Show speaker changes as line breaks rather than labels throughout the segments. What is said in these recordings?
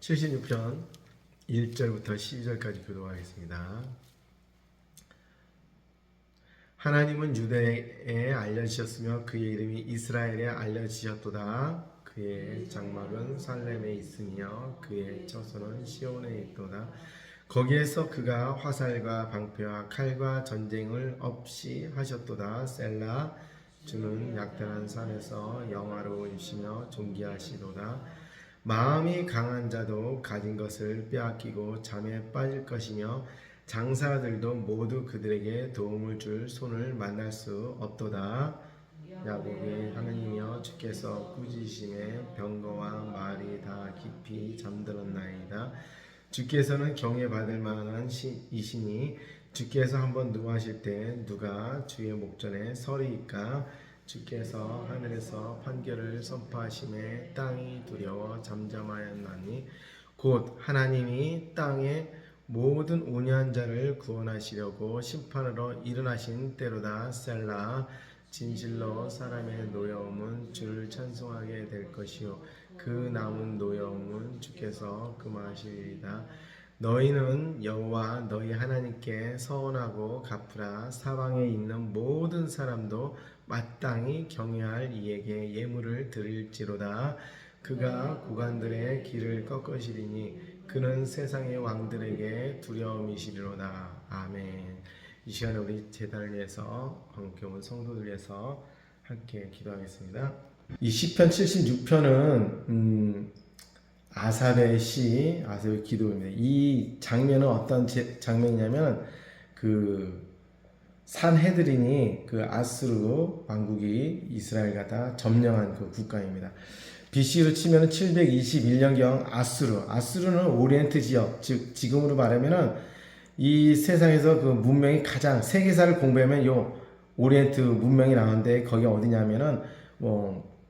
76편 1절부터 12절까지 교도하겠습니다. 하나님은 유대에 알려지셨으며 그의 이름이 이스라엘에 알려지셨도다. 그의 장막은 살렘에 있으며 그의 처소는 시온에 있도다. 거기에서 그가 화살과 방패와 칼과 전쟁을 없이 하셨도다. 셀라. 주는 약탈한 산에서 영화로우시며 존귀하시도다. 마음이 강한 자도 가진 것을 빼앗기고 잠에 빠질 것이며 장사들도 모두 그들에게 도움을 줄 손을 만날 수 없도다. 야곱의 하나님이여 주께서 꾸짖으심에 병거와 말이 다 깊이 잠들었나이다. 주께서는 경외받을 만한 이시니 주께서 한번 노하실 때 누가 주의 목전에 서리이까. 주께서 하늘에서 판결을 선포하심에 땅이 두려워 잠잠하였나니 곧 하나님이 땅의 모든 온유한 자를 구원하시려고 심판으로 일어나신 때로다. 셀라. 진실로 사람의 노여움은 주를 찬송하게 될 것이요 그 남은 노여움은 주께서 금하시리이다. 너희는 여호와 너희 하나님께 서원하고 갚으라. 사방에 있는 모든 사람도 마땅히 경외할 이에게 예물을 드릴지로다. 그가 국왕들의 길을 꺾으시리니 그는 세상의 왕들에게 두려움이시리로다. 아멘. 이 시간에 우리 제단을 위해서 함께 온 성도들 위해서 함께 기도하겠습니다. 이 시편 76편은 아삽의 시, 아삽의 기도입니다. 이 장면은 어떤 장면이냐면 그 산헤드린이 그 아수르 왕국이 이스라엘 갖다 점령한 그 국가입니다. BC로 치면 721년경 아수르는 오리엔트 지역, 즉 지금으로 말하면은 이 세상에서 그 문명이 가장 세계사를 공부하면 요 오리엔트 문명이 나오는데 거기 어디냐면은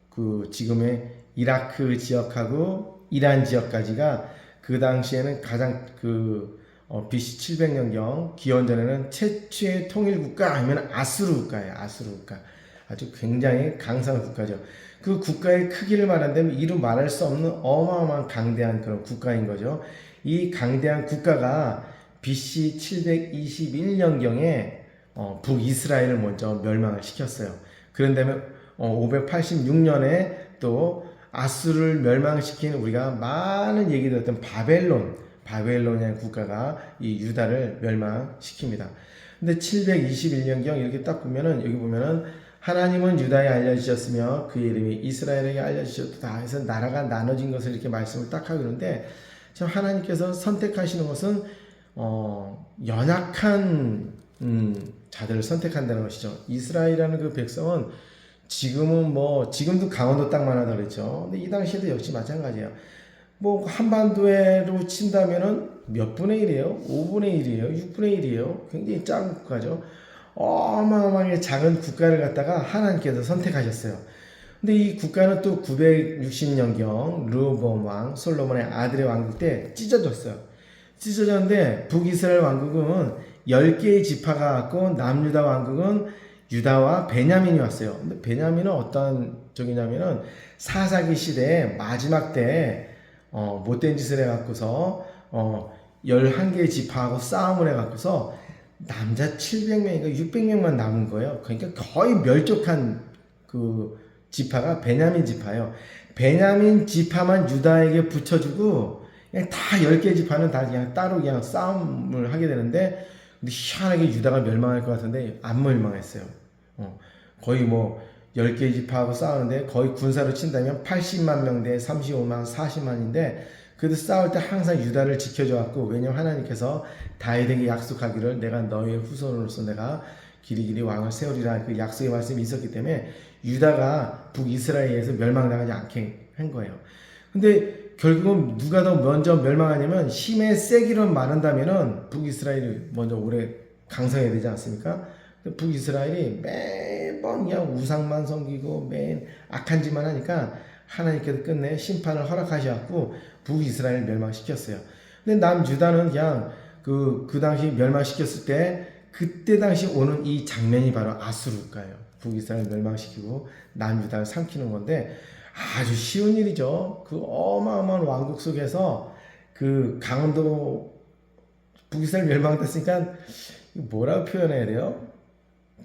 그 지금의 이라크 지역하고 이란 지역까지가 그 당시에는 가장 BC 700년경 기원전에는 최초의 통일 국가 하면 아수르 국가예요. 아수르 국가. 아주 굉장히 강성한 국가죠. 그 국가의 크기를 말한다면 이루 말할 수 없는 어마어마한 강대한 그런 국가인 거죠. 이 강대한 국가가 BC 721년경에 북이스라엘을 먼저 멸망을 시켰어요. 그런 다음에 586년에 또 아수르를 멸망시킨 우리가 많은 얘기 들었던 바벨론이라는 국가가 이 유다를 멸망시킵니다. 근데 721년경 이렇게 딱 보면은 여기 보면은 하나님은 유다에 알려주셨으며 그의 이름이 이스라엘에게 알려주셨다 해서 나라가 나눠진 것을 이렇게 말씀을 딱 하고 있는데 참 하나님께서 선택하시는 것은 연약한 자들을 선택한다는 것이죠. 이스라엘이라는 그 백성은 지금도 강원도 땅만 하다 그랬죠. 근데 이 당시에도 역시 마찬가지예요. 한반도로 친다면은 몇 분의 1이에요? 5분의 1이에요? 6분의 1이에요? 굉장히 작은 국가죠. 어마어마하게 작은 국가를 갖다가 하나님께서 선택하셨어요. 근데 이 국가는 또 960년경 르호보암 왕 솔로몬의 아들의 왕국 때 찢어졌는데 북이스라엘 왕국은 10개의 지파가 왔고 남유다 왕국은 유다와 베냐민이 왔어요. 근데 베냐민은 어떤 쪽이냐면은 사사기 시대에 마지막 때 못된 짓을 해갖고서 11개의 지파하고 싸움을 해갖고서 남자 700명인가 600명만 남은 거예요. 그러니까 거의 멸족한 그 지파가 베냐민 지파예요. 베냐민 지파만 유다에게 붙여주고 그냥 다 10개 지파는 다 그냥 따로 그냥 싸움을 하게 되는데 근데 희한하게 유다가 멸망할 것 같은데 안 멸망했어요. 거의 10개 지파하고 싸우는데 거의 군사로 친다면 80만 명 대 35만 40만인데 그래도 싸울 때 항상 유다를 지켜줘 왔고 왜냐면 하나님께서 다윗에게 약속하기를 내가 너의 후손으로서 내가 길이길이 왕을 세우리라 그 약속의 말씀이 있었기 때문에 유다가 북이스라엘에서 멸망당하지 않게 한 거예요. 근데 결국은 누가 더 먼저 멸망하냐면 힘의 세기로 말한다면은 북이스라엘이 먼저 오래 강성해야 되지 않습니까? 북이스라엘이 매번 그냥 우상만 섬기고 맨 악한 짓만 하니까 하나님께서 끝내 심판을 허락하셔갖고 북이스라엘을 멸망시켰어요. 근데 남유다는 그냥 그 당시 멸망시켰을 때 그때 당시 오는 이 장면이 바로 아수르가예요. 북이스라엘 멸망시키고 남유다를 삼키는 건데 아주 쉬운 일이죠. 그 어마어마한 왕국 속에서 그 강원도 북이스라엘 멸망됐으니까 뭐라고 표현해야 돼요?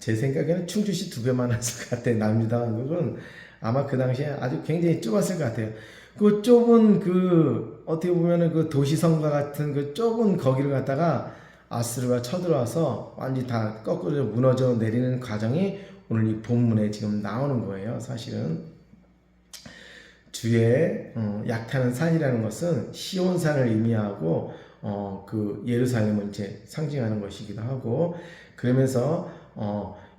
제 생각에는 충주시 2배 많았을 것 같아요. 남유다 왕국은 아마 그 당시에 아주 굉장히 좁았을 것 같아요. 그 좁은 그 어떻게 보면은 그 도시성과 같은 그 좁은 거기를 갖다가 아수르가 쳐들어와서 완전히 다 거꾸로 무너져 내리는 과정이 오늘 이 본문에 지금 나오는 거예요. 사실은 주의 약타는 산이라는 것은 시온산을 의미하고 그 예루살렘을 이제 상징하는 것이기도 하고, 그러면서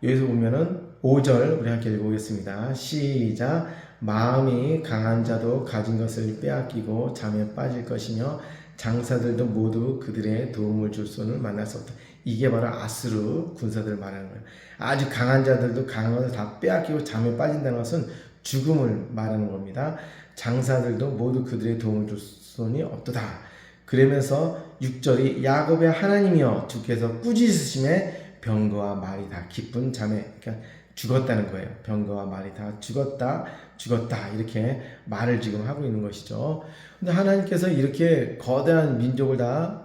여기서 보면은 5절 우리 함께 읽어보겠습니다. 시작. 마음이 강한 자도 가진 것을 빼앗기고 잠에 빠질 것이며 장사들도 모두 그들의 도움을 줄 손을 만날 수 없다. 이게 바로 아수르 군사들을 말하는 거예요. 아주 강한 자들도 강한 것을 다 빼앗기고 잠에 빠진다는 것은 죽음을 말하는 겁니다. 장사들도 모두 그들의 도움을 줄 손이 없도다. 그러면서 6절이 야곱의 하나님이여 주께서 꾸짖으심에 병거와 말이 다 기쁜 잠에, 그러니까 죽었다는 거예요. 병거와 말이 다 죽었다 이렇게 말을 지금 하고 있는 것이죠. 근데 하나님께서 이렇게 거대한 민족을 다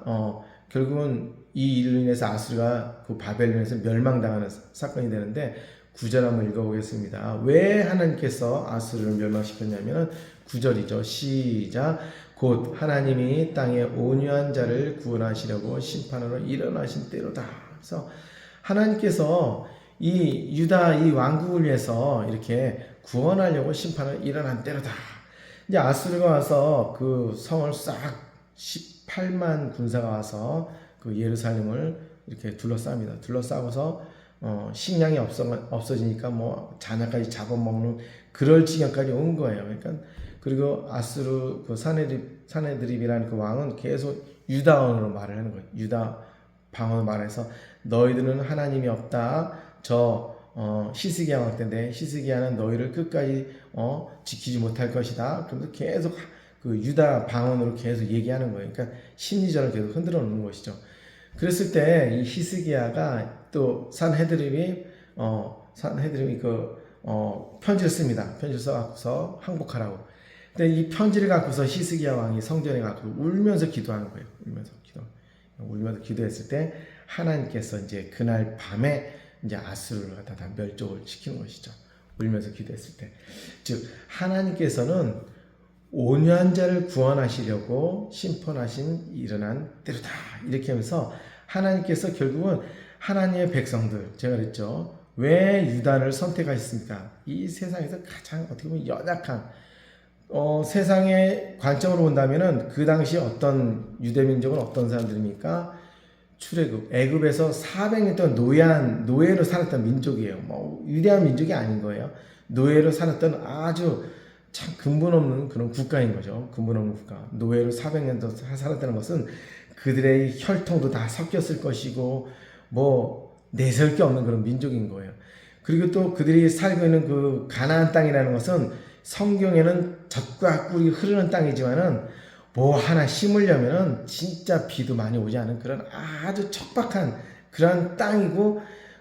결국은 이 일로 인해서 아수르가 그 바벨로 인해서 멸망당하는 사건이 되는데 9절 한번 읽어보겠습니다. 왜 하나님께서 아수르를 멸망시켰냐면 9절이죠. 시작. 곧 하나님이 땅에 온유한 자를 구원하시려고 심판으로 일어나신 때로다. 그래서 하나님께서 이 유다 이 왕국을 위해서 이렇게 구원하려고 심판을 일어난 때로다. 이제 아수르가 와서 그 성을 싹 18만 군사가 와서 그 예루살렘을 이렇게 둘러쌉니다. 둘러싸고서 식량이 없어지니까 뭐 자녀까지 잡아먹는 그럴 지경까지 온 거예요. 그러니까 그리고 아수르 그 사네드립이라는 그 왕은 계속 유다언어로 말을 하는 거예요. 유다 방언으로 말해서 너희들은 하나님이 없다. 저 히스기야 왕 때인데 히스기야는 너희를 끝까지 지키지 못할 것이다. 그러면서 계속 그 유다 방언으로 계속 얘기하는 거예요. 그러니까 심리전을 계속 흔들어 놓는 것이죠. 그랬을 때 이 히스기야가 또 산헤드림이 편지를 씁니다. 편지를 써갖고서 항복하라고. 근데 이 편지를 갖고서 히스기야 왕이 성전에 가서 울면서 기도하는 거예요. 울면서 기도했을 때 하나님께서 이제 그날 밤에 이제 아수르를 갖다 다 멸족을 시키는 것이죠. 울면서 기도했을 때. 즉 하나님께서는 온유한 자를 구원하시려고 심판하신 일어난 때로다. 이렇게 하면서 하나님께서 결국은 하나님의 백성들, 제가 그랬죠. 왜 유다를 선택하셨습니까? 이 세상에서 가장 어떻게 보면 연약한 세상의 관점으로 본다면은 그 당시 어떤 유대민족은 어떤 사람들입니까? 출애굽, 애굽에서 400년 동안 노예로 살았던 민족이에요. 뭐 위대한 민족이 아닌 거예요. 노예로 살았던 아주 참 근본 없는 그런 국가인 거죠. 근본 없는 국가. 노예로 400년 동안 살았다는 것은 그들의 혈통도 다 섞였을 것이고 뭐 내세울 게 없는 그런 민족인 거예요. 그리고 또 그들이 살고 있는 그 가나안 땅이라는 것은 성경에는 젖과 꿀이 흐르는 땅이지만은 뭐 하나 심으려면은 진짜 비도 많이 오지 않은 그런 아주 척박한 그런 땅이고,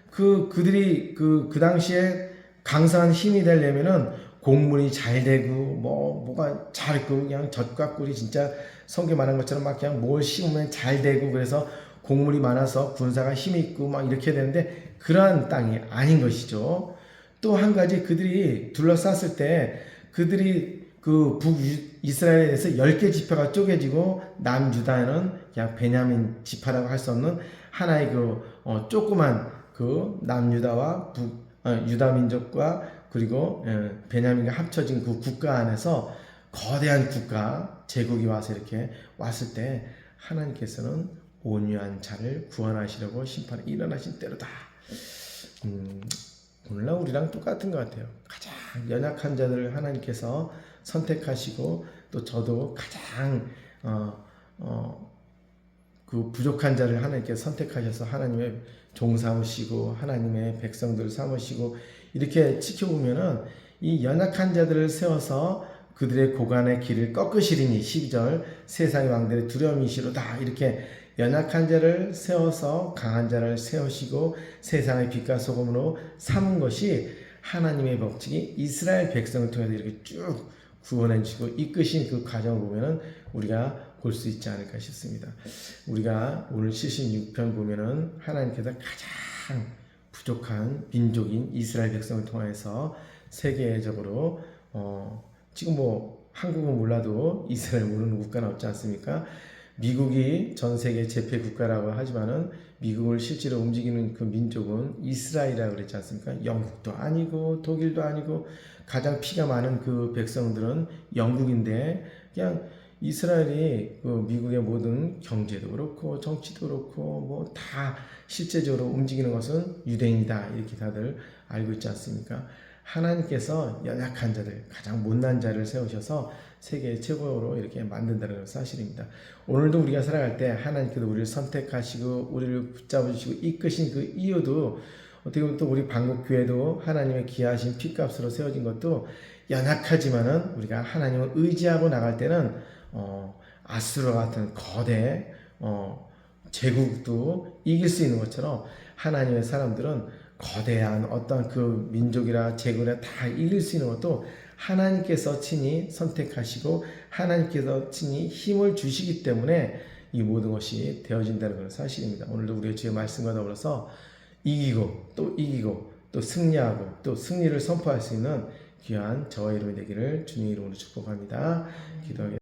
그들이 그 당시에 강성한 힘이 되려면은 곡물이 잘 되고 뭐가 잘 있고 그냥 젖과 꿀이 진짜 성경 말한 것처럼 막 그냥 뭘 심으면 잘 되고, 그래서 곡물이 많아서 군사가 힘이 있고 막 이렇게 되는데 그러한 땅이 아닌 것이죠. 또 한 가지, 그들이 둘러쌌을 때 그들이 그 북이스라엘에서 10개 지파가 쪼개지고 남유다는 그냥 베냐민 지파라고 할 수 없는 하나의 그 조그만 그 남유다와 유다 민족과 그리고 베냐민과 합쳐진 그 국가 안에서 거대한 국가 제국이 와서 이렇게 왔을 때 하나님께서는 온유한 자를 구원하시려고 심판에 일어나신 때로다. 오늘날 우리랑 똑같은 것 같아요. 가장 연약한 자들을 하나님께서 선택하시고, 또 저도 가장 그 부족한 자를 하나님께서 선택하셔서 하나님의 종 삼으시고 하나님의 백성들을 삼으시고 이렇게 지켜보면은 이 연약한 자들을 세워서 그들의 고관의 길을 꺾으시리니 12절 세상의 왕들의 두려움이시로다. 이렇게 연약한 자를 세워서 강한 자를 세우시고 세상의 빛과 소금으로 삼은 것이 하나님의 법칙이 이스라엘 백성을 통해서 이렇게 쭉 구원해 주시고 이끄신 그 과정을 보면은 우리가 볼 수 있지 않을까 싶습니다. 우리가 오늘 76편 보면은 하나님께서 가장 부족한 민족인 이스라엘 백성을 통해서 세계적으로 지금 뭐 한국은 몰라도 이스라엘 모르는 국가는 없지 않습니까? 미국이 전 세계 제패 국가라고 하지만은 미국을 실제로 움직이는 그 민족은 이스라엘이라고 그랬지 않습니까? 영국도 아니고 독일도 아니고 가장 피가 많은 그 백성들은 영국인데 그냥 이스라엘이 그 미국의 모든 경제도 그렇고 정치도 그렇고 뭐 다 실제적으로 움직이는 것은 유대인이다 이렇게 다들 알고 있지 않습니까? 하나님께서 연약한 자들, 가장 못난 자를 세우셔서 세계 최고로 이렇게 만든다는 건 사실입니다. 오늘도 우리가 살아갈 때 하나님께서 우리를 선택하시고 우리를 붙잡으시고 이끄신 그 이유도 어떻게 보면 또 우리 방국교회도 하나님의 귀하신 피값으로 세워진 것도 연약하지만은 우리가 하나님을 의지하고 나갈 때는 아수르 같은 거대 제국도 이길 수 있는 것처럼 하나님의 사람들은 거대한 어떤 그 민족이라 제국이라 다 이길 수 있는 것도 하나님께서 친히 선택하시고 하나님께서 친히 힘을 주시기 때문에 이 모든 것이 되어진다는 것은 사실입니다. 오늘도 우리의 주의 말씀과 더불어서 이기고 또 승리하고 또 승리를 선포할 수 있는 귀한 저와 여러분이 되기를 주님의 이름으로 축복합니다. 기도하겠습니다.